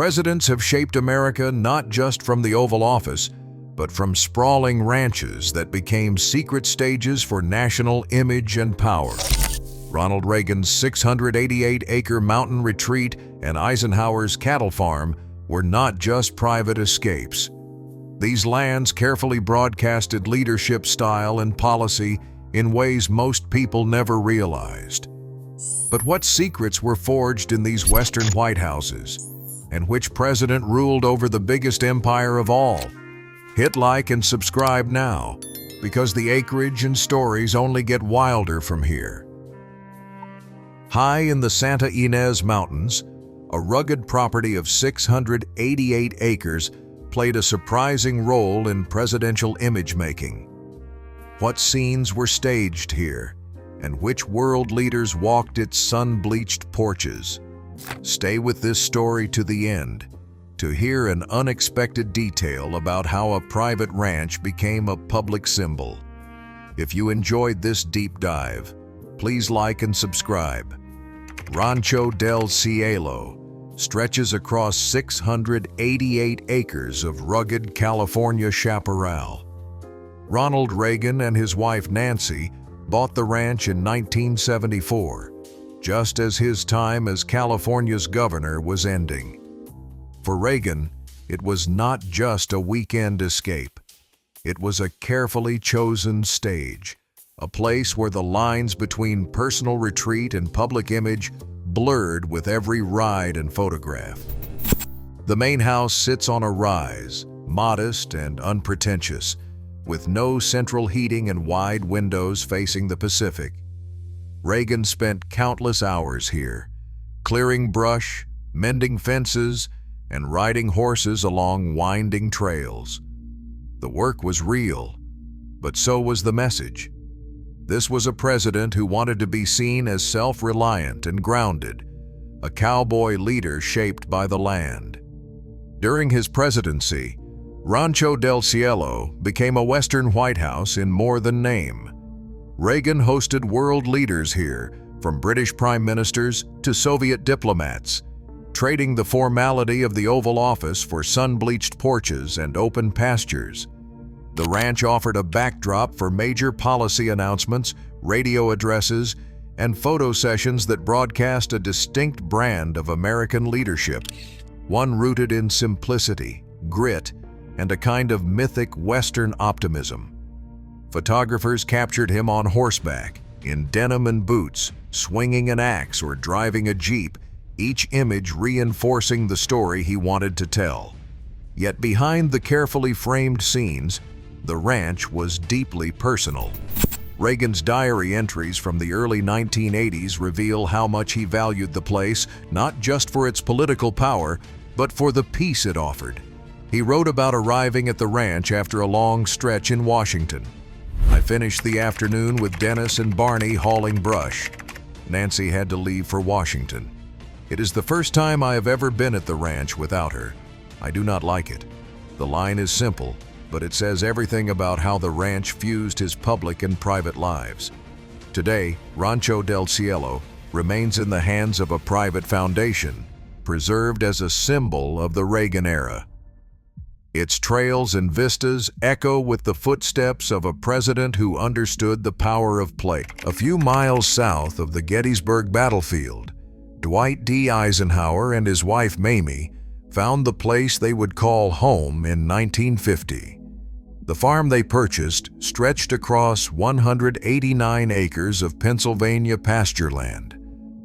Presidents have shaped America not just from the Oval Office, but from sprawling ranches that became secret stages for national image and power. Ronald Reagan's 688-acre mountain retreat and Eisenhower's cattle farm were not just private escapes. These lands carefully broadcasted leadership style and policy in ways most people never realized. But what secrets were forged in these Western White Houses? And which president ruled over the biggest empire of all? Hit like and subscribe now, because the acreage and stories only get wilder from here. High in the Santa Ynez Mountains, a rugged property of 688 acres played a surprising role in presidential image-making. What scenes were staged here, and which world leaders walked its sun-bleached porches? Stay with this story to the end to hear an unexpected detail about how a private ranch became a public symbol. If you enjoyed this deep dive, please like and subscribe. Rancho del Cielo stretches across 688 acres of rugged California chaparral. Ronald Reagan and his wife Nancy bought the ranch in 1974, just as his time as California's governor was ending. For Reagan, it was not just a weekend escape. It was a carefully chosen stage, a place where the lines between personal retreat and public image blurred with every ride and photograph. The main house sits on a rise, modest and unpretentious, with no central heating and wide windows facing the Pacific. Reagan spent countless hours here, clearing brush, mending fences, and riding horses along winding trails. The work was real, but so was the message. This was a president who wanted to be seen as self-reliant and grounded, a cowboy leader shaped by the land. During his presidency, Rancho del Cielo became a Western White House in more than name. Reagan hosted world leaders here, from British prime ministers to Soviet diplomats, trading the formality of the Oval Office for sun-bleached porches and open pastures. The ranch offered a backdrop for major policy announcements, radio addresses, and photo sessions that broadcast a distinct brand of American leadership, one rooted in simplicity, grit, and a kind of mythic Western optimism. Photographers captured him on horseback, in denim and boots, swinging an axe or driving a jeep, each image reinforcing the story he wanted to tell. Yet behind the carefully framed scenes, the ranch was deeply personal. Reagan's diary entries from the early 1980s reveal how much he valued the place, not just for its political power, but for the peace it offered. He wrote about arriving at the ranch after a long stretch in Washington. "I finished the afternoon with Dennis and Barney hauling brush. Nancy had to leave for Washington. It is the first time I have ever been at the ranch without her. I do not like it. The line is simple, but it says everything about how the ranch fused his public and private lives." Today, Rancho del Cielo remains in the hands of a private foundation, preserved as a symbol of the Reagan era. Its trails and vistas echo with the footsteps of a president who understood the power of play. A few miles south of the Gettysburg battlefield, Dwight D. Eisenhower and his wife Mamie found the place they would call home in 1950. The farm they purchased stretched across 189 acres of Pennsylvania pasture land,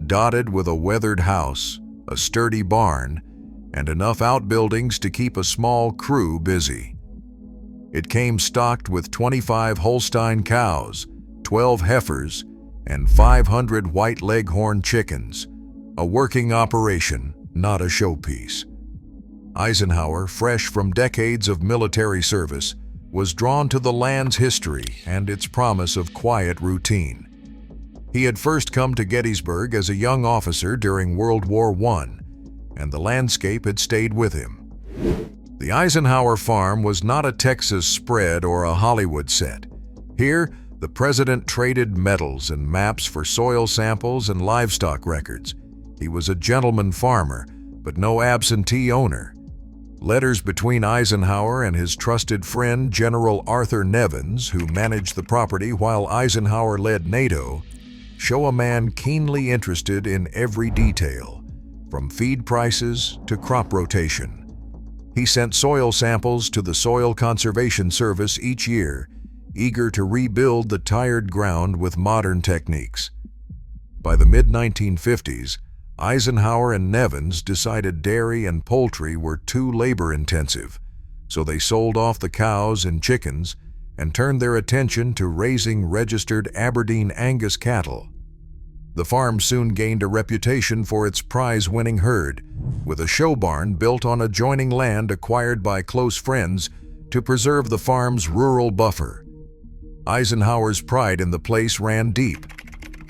dotted with a weathered house, a sturdy barn, and enough outbuildings to keep a small crew busy. It came stocked with 25 Holstein cows, 12 heifers, and 500 white leghorn chickens, a working operation, not a showpiece. Eisenhower, fresh from decades of military service, was drawn to the land's history and its promise of quiet routine. He had first come to Gettysburg as a young officer during World War I, and the landscape had stayed with him. The Eisenhower farm was not a Texas spread or a Hollywood set. Here, the president traded medals and maps for soil samples and livestock records. He was a gentleman farmer, but no absentee owner. Letters between Eisenhower and his trusted friend General Arthur Nevins, who managed the property while Eisenhower led NATO, show a man keenly interested in every detail, from feed prices to crop rotation. He sent soil samples to the Soil Conservation Service each year, eager to rebuild the tired ground with modern techniques. By the mid-1950s, Eisenhower and Nevins decided dairy and poultry were too labor-intensive, so they sold off the cows and chickens and turned their attention to raising registered Aberdeen Angus cattle. The farm soon gained a reputation for its prize-winning herd, with a show barn built on adjoining land acquired by close friends to preserve the farm's rural buffer. Eisenhower's pride in the place ran deep.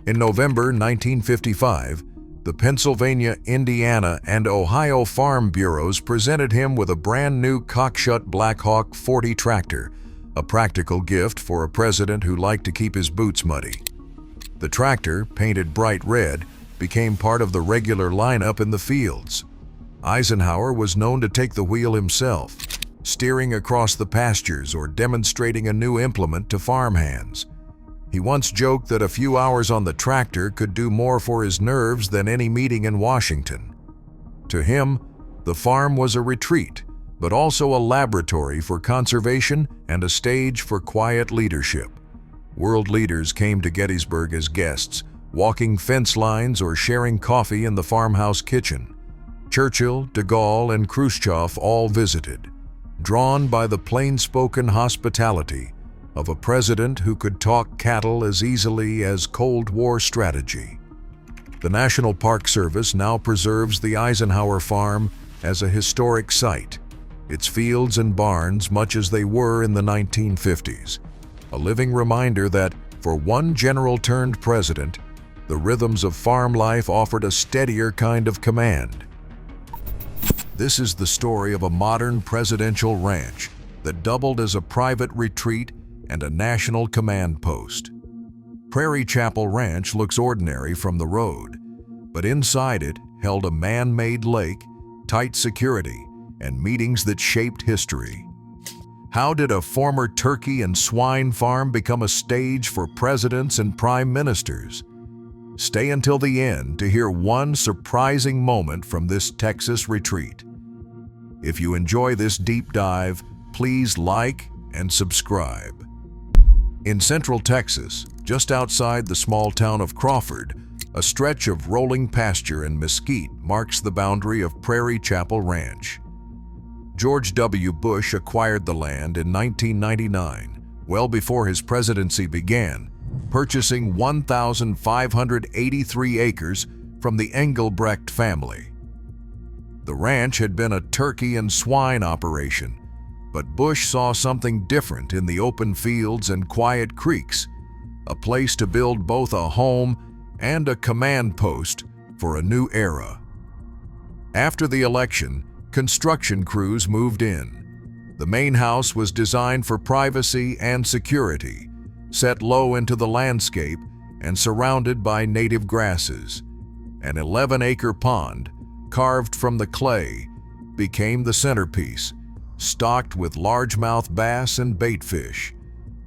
In November 1955, the Pennsylvania, Indiana, and Ohio Farm Bureaus presented him with a brand new Cockshut Blackhawk 40 tractor, a practical gift for a president who liked to keep his boots muddy. The tractor, painted bright red, became part of the regular lineup in the fields. Eisenhower was known to take the wheel himself, steering across the pastures or demonstrating a new implement to farmhands. He once joked that a few hours on the tractor could do more for his nerves than any meeting in Washington. To him, the farm was a retreat, but also a laboratory for conservation and a stage for quiet leadership. World leaders came to Gettysburg as guests, walking fence lines or sharing coffee in the farmhouse kitchen. Churchill, de Gaulle, and Khrushchev all visited, drawn by the plain-spoken hospitality of a president who could talk cattle as easily as Cold War strategy. The National Park Service now preserves the Eisenhower farm as a historic site, its fields and barns much as they were in the 1950s, a living reminder that, for one general-turned-president, the rhythms of farm life offered a steadier kind of command. This is the story of a modern presidential ranch that doubled as a private retreat and a national command post. Prairie Chapel Ranch looks ordinary from the road, but inside it held a man-made lake, tight security, and meetings that shaped history. How did a former turkey and swine farm become a stage for presidents and prime ministers? Stay until the end to hear one surprising moment from this Texas retreat. If you enjoy this deep dive, please like and subscribe. In central Texas, just outside the small town of Crawford, a stretch of rolling pasture and mesquite marks the boundary of Prairie Chapel Ranch. George W. Bush acquired the land in 1999, well before his presidency began, purchasing 1,583 acres from the Engelbrecht family. The ranch had been a turkey and swine operation, but Bush saw something different in the open fields and quiet creeks, a place to build both a home and a command post for a new era. After the election, construction crews moved in. The main house was designed for privacy and security, set low into the landscape and surrounded by native grasses. An 11-acre pond, carved from the clay, became the centerpiece, stocked with largemouth bass and baitfish,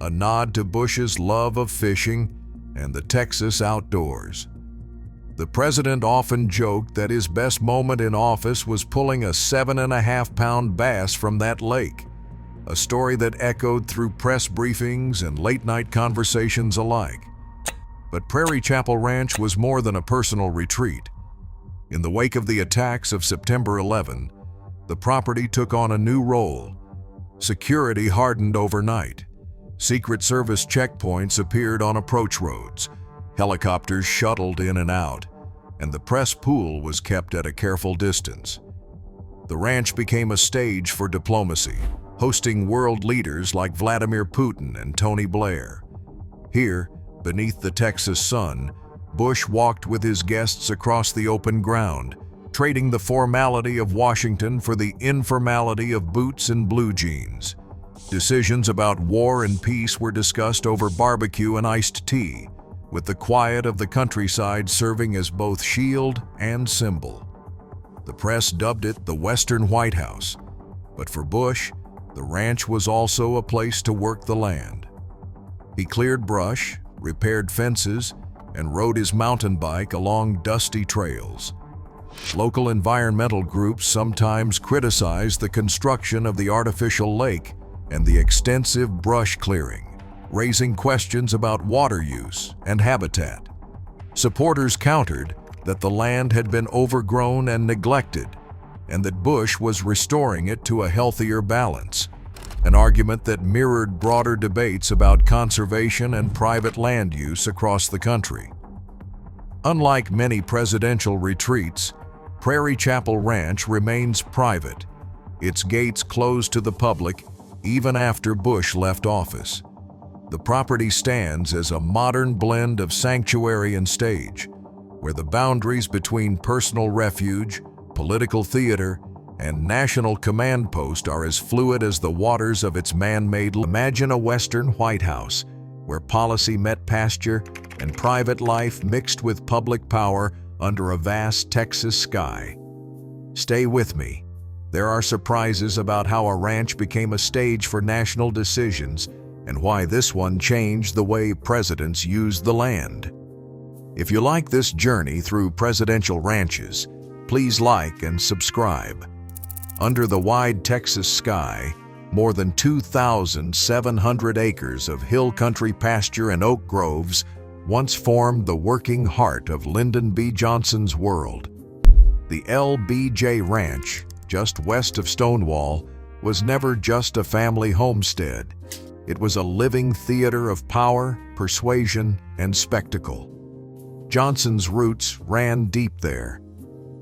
a nod to Bush's love of fishing and the Texas outdoors. The president often joked that his best moment in office was pulling a 7.5-pound bass from that lake, a story that echoed through press briefings and late-night conversations alike. But Prairie Chapel Ranch was more than a personal retreat. In the wake of the attacks of September 11, the property took on a new role. Security hardened overnight. Secret Service checkpoints appeared on approach roads. Helicopters shuttled in and out, and the press pool was kept at a careful distance. The ranch became a stage for diplomacy, hosting world leaders like Vladimir Putin and Tony Blair. Here, beneath the Texas sun, Bush walked with his guests across the open ground, trading the formality of Washington for the informality of boots and blue jeans. Decisions about war and peace were discussed over barbecue and iced tea, with the quiet of the countryside serving as both shield and symbol. The press dubbed it the Western White House, but for Bush, the ranch was also a place to work the land. He cleared brush, repaired fences, and rode his mountain bike along dusty trails. Local environmental groups sometimes criticized the construction of the artificial lake and the extensive brush clearing, raising questions about water use and habitat. Supporters countered that the land had been overgrown and neglected, and that Bush was restoring it to a healthier balance, an argument that mirrored broader debates about conservation and private land use across the country. Unlike many presidential retreats, Prairie Chapel Ranch remains private, its gates closed to the public even after Bush left office. The property stands as a modern blend of sanctuary and stage, where the boundaries between personal refuge, political theater, and national command post are as fluid as the waters of its man-made. Imagine a Western White House, where policy met pasture and private life mixed with public power under a vast Texas sky. Stay with me. There are surprises about how a ranch became a stage for national decisions and why this one changed the way presidents used the land. If you like this journey through presidential ranches, please like and subscribe. Under the wide Texas sky, more than 2,700 acres of hill country pasture and oak groves once formed the working heart of Lyndon B. Johnson's world. The LBJ Ranch, just west of Stonewall, was never just a family homestead. It was a living theater of power, persuasion, and spectacle. Johnson's roots ran deep there.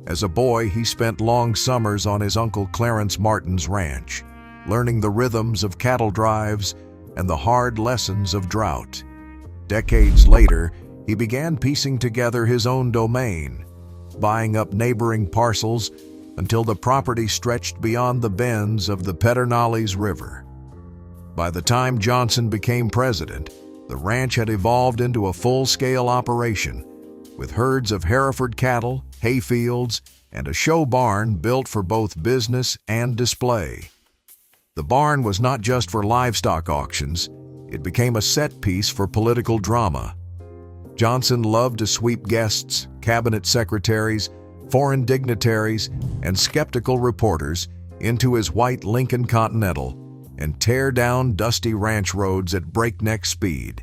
As a boy, he spent long summers on his Uncle Clarence Martin's ranch, learning the rhythms of cattle drives and the hard lessons of drought. Decades later, he began piecing together his own domain, buying up neighboring parcels until the property stretched beyond the bends of the Pedernales River. By the time Johnson became president, the ranch had evolved into a full-scale operation, with herds of Hereford cattle, hayfields, and a show barn built for both business and display. The barn was not just for livestock auctions, it became a set piece for political drama. Johnson loved to sweep guests, cabinet secretaries, foreign dignitaries, and skeptical reporters into his white Lincoln Continental and tear down dusty ranch roads at breakneck speed.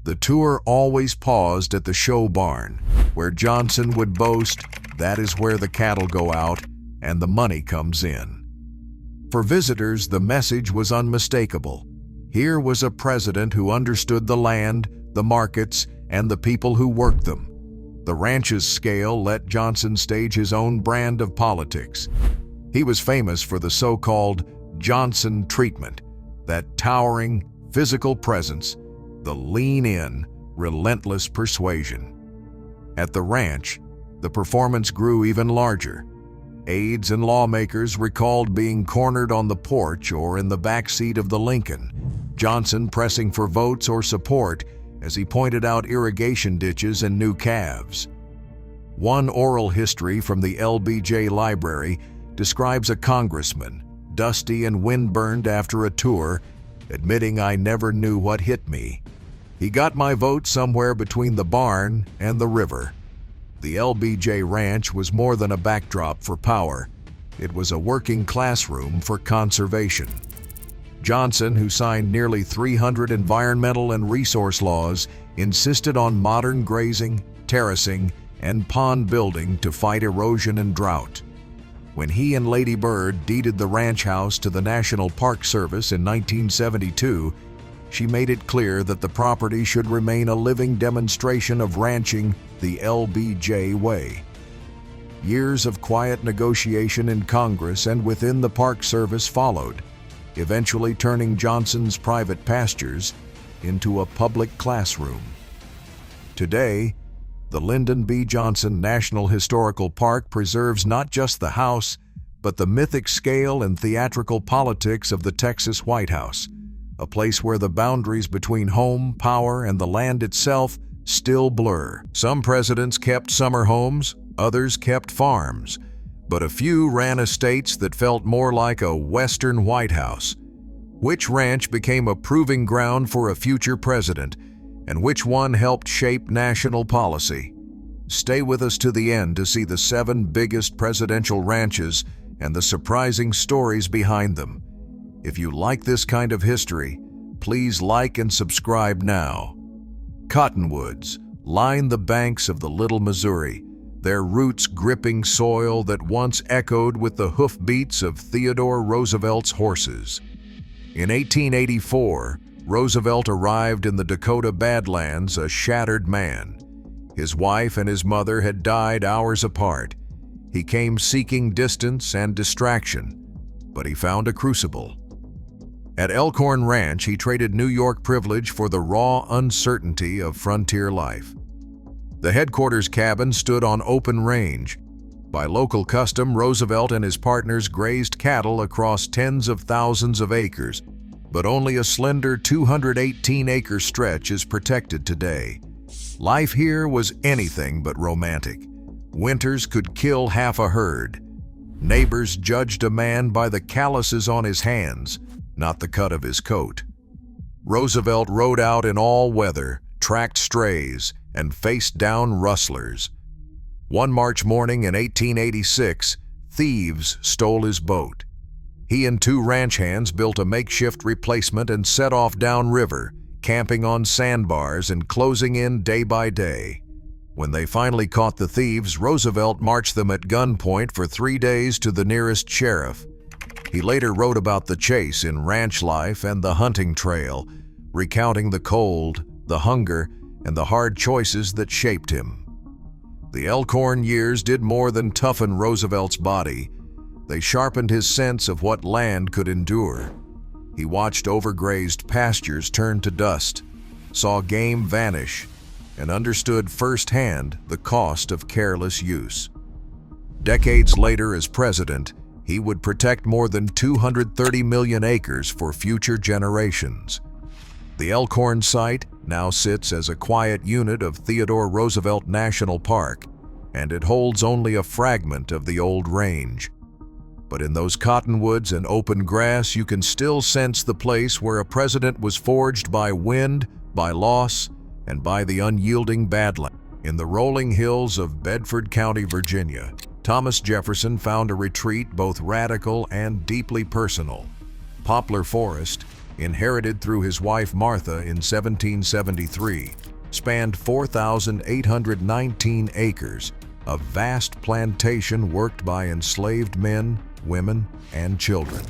The tour always paused at the show barn, where Johnson would boast, "That is where the cattle go out and the money comes in." For visitors, the message was unmistakable. Here was a president who understood the land, the markets, and the people who worked them. The ranch's scale let Johnson stage his own brand of politics. He was famous for the so-called Johnson treatment, that towering, physical presence, the lean-in, relentless persuasion. At the ranch, the performance grew even larger. Aides and lawmakers recalled being cornered on the porch or in the back seat of the Lincoln, Johnson pressing for votes or support as he pointed out irrigation ditches and new calves. One oral history from the LBJ library describes a congressman, dusty and windburned after a tour, admitting, "I never knew what hit me. He got my vote somewhere between the barn and the river." The LBJ Ranch was more than a backdrop for power. It was a working classroom for conservation. Johnson, who signed nearly 300 environmental and resource laws, insisted on modern grazing, terracing, and pond building to fight erosion and drought. When he and Lady Bird deeded the ranch house to the National Park Service in 1972, she made it clear that the property should remain a living demonstration of ranching the LBJ way. Years of quiet negotiation in Congress and within the Park Service followed, eventually turning Johnson's private pastures into a public classroom. Today, the Lyndon B. Johnson National Historical Park preserves not just the house, but the mythic scale and theatrical politics of the Texas White House, a place where the boundaries between home, power, and the land itself still blur. Some presidents kept summer homes, others kept farms, but a few ran estates that felt more like a Western White House. Which ranch became a proving ground for a future president, and which one helped shape national policy? Stay with us to the end to see the 7 biggest presidential ranches and the surprising stories behind them. If you like this kind of history, please like and subscribe now. Cottonwoods line the banks of the Little Missouri, their roots gripping soil that once echoed with the hoofbeats of Theodore Roosevelt's horses. In 1884, Roosevelt arrived in the Dakota Badlands a shattered man. His wife and his mother had died hours apart. He came seeking distance and distraction, but he found a crucible. At Elkhorn Ranch, he traded New York privilege for the raw uncertainty of frontier life. The headquarters cabin stood on open range. By local custom, Roosevelt and his partners grazed cattle across tens of thousands of acres, but only a slender 218-acre stretch is protected today. Life here was anything but romantic. Winters could kill half a herd. Neighbors judged a man by the calluses on his hands, not the cut of his coat. Roosevelt rode out in all weather, tracked strays, and faced down rustlers. One March morning in 1886, thieves stole his boat. He and 2 ranch hands built a makeshift replacement and set off downriver, camping on sandbars and closing in day by day. When they finally caught the thieves, Roosevelt marched them at gunpoint for 3 days to the nearest sheriff. He later wrote about the chase in Ranch Life and the Hunting Trail, recounting the cold, the hunger, and the hard choices that shaped him. The Elkhorn years did more than toughen Roosevelt's body. They sharpened his sense of what land could endure. He watched overgrazed pastures turn to dust, saw game vanish, and understood firsthand the cost of careless use. Decades later, as president, he would protect more than 230 million acres for future generations. The Elkhorn site now sits as a quiet unit of Theodore Roosevelt National Park, and it holds only a fragment of the old range. But in those cottonwoods and open grass, you can still sense the place where a president was forged by wind, by loss, and by the unyielding badlands. In the rolling hills of Bedford County, Virginia, Thomas Jefferson found a retreat both radical and deeply personal. Poplar Forest, inherited through his wife Martha in 1773, spanned 4,819 acres, a vast plantation worked by enslaved men, women, and children.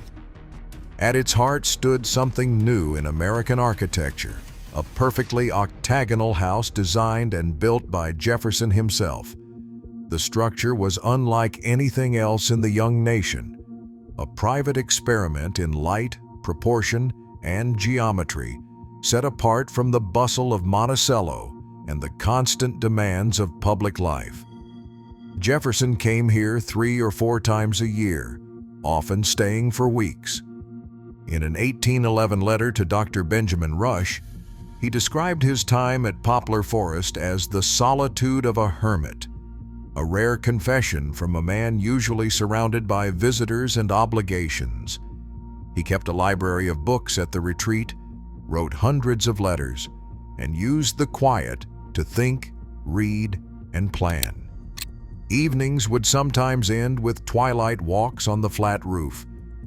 At its heart stood something new in American architecture, a perfectly octagonal house designed and built by Jefferson himself. The structure was unlike anything else in the young nation, a private experiment in light, proportion, and geometry, set apart from the bustle of Monticello and the constant demands of public life. Jefferson came here 3 or 4 times a year, often staying for weeks. In an 1811 letter to Dr. Benjamin Rush, he described his time at Poplar Forest as the solitude of a hermit, a rare confession from a man usually surrounded by visitors and obligations. He kept a library of books at the retreat, wrote hundreds of letters, and used the quiet to think, read, and plan. Evenings would sometimes end with twilight walks on the flat roof,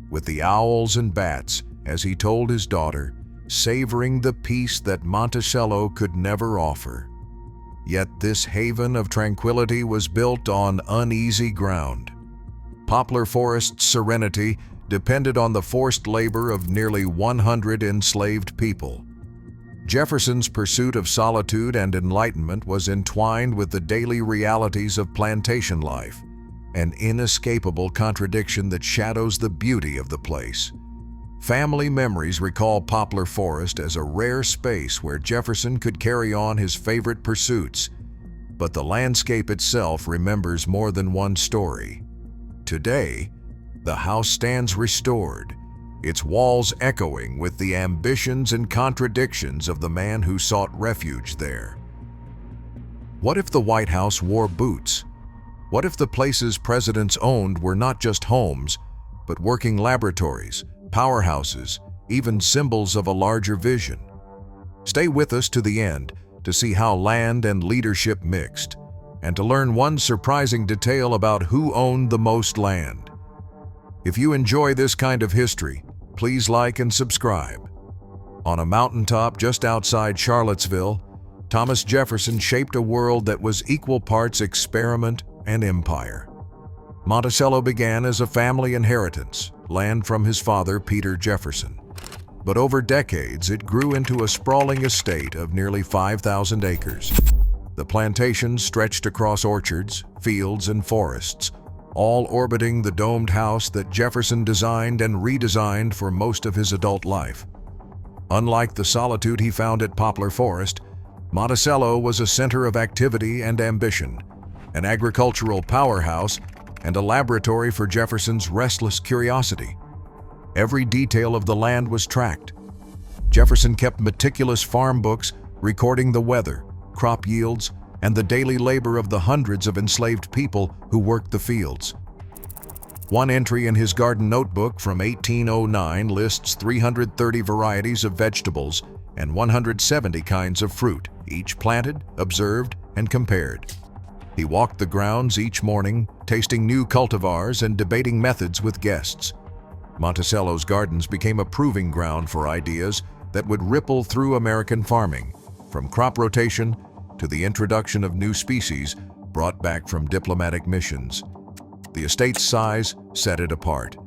with the owls and bats, as he told his daughter, savoring the peace that Monticello could never offer. Yet this haven of tranquility was built on uneasy ground. Poplar Forest's serenity depended on the forced labor of nearly 100 enslaved people. Jefferson's pursuit of solitude and enlightenment was entwined with the daily realities of plantation life, an inescapable contradiction that shadows the beauty of the place. Family memories recall Poplar Forest as a rare space where Jefferson could carry on his favorite pursuits, but the landscape itself remembers more than one story. Today, the house stands restored, its walls echoing with the ambitions and contradictions of the man who sought refuge there. What if the White House wore boots? What if the places presidents owned were not just homes, but working laboratories, powerhouses, even symbols of a larger vision? Stay with us to the end to see how land and leadership mixed, and to learn one surprising detail about who owned the most land. If you enjoy this kind of history, please like and subscribe. On a mountaintop just outside Charlottesville, Thomas Jefferson shaped a world that was equal parts experiment and empire. Monticello began as a family inheritance, land from his father, Peter Jefferson. But over decades, it grew into a sprawling estate of nearly 5,000 acres. The plantations stretched across orchards, fields, and forests, all orbiting the domed house that Jefferson designed and redesigned for most of his adult life. Unlike the solitude he found at Poplar Forest, Monticello was a center of activity and ambition, an agricultural powerhouse, and a laboratory for Jefferson's restless curiosity. Every detail of the land was tracked. Jefferson kept meticulous farm books recording the weather, crop yields, and the daily labor of the hundreds of enslaved people who worked the fields. One entry in his garden notebook from 1809 lists 330 varieties of vegetables and 170 kinds of fruit, each planted, observed, and compared. He walked the grounds each morning, tasting new cultivars and debating methods with guests. Monticello's gardens became a proving ground for ideas that would ripple through American farming, from crop rotation to the introduction of new species brought back from diplomatic missions. The estate's size set it apart.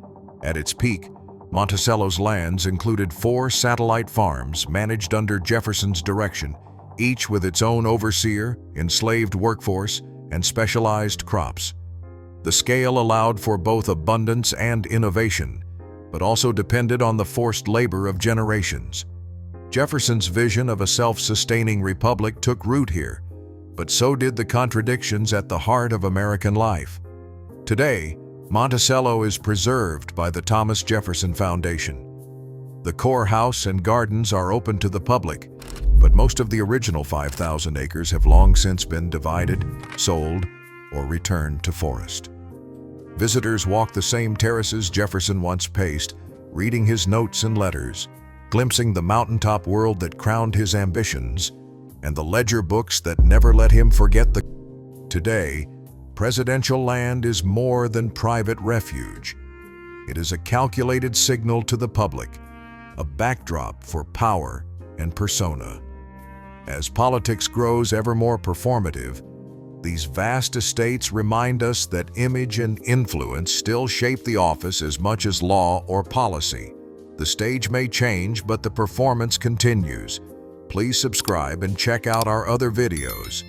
At its peak, Monticello's lands included 4 satellite farms managed under Jefferson's direction, each with its own overseer, enslaved workforce, and specialized crops. The scale allowed for both abundance and innovation, but also depended on the forced labor of generations. Jefferson's vision of a self-sustaining republic took root here, but so did the contradictions at the heart of American life. Today, Monticello is preserved by the Thomas Jefferson Foundation. The core house and gardens are open to the public, but most of the original 5,000 acres have long since been divided, sold, or returned to forest. Visitors walk the same terraces Jefferson once paced, reading his notes and letters, glimpsing the mountaintop world that crowned his ambitions, and the ledger books that never let him forget the... Today, presidential land is more than private refuge. It is a calculated signal to the public, a backdrop for power and persona. As politics grows ever more performative, these vast estates remind us that image and influence still shape the office as much as law or policy. The stage may change, but the performance continues. Please subscribe and check out our other videos.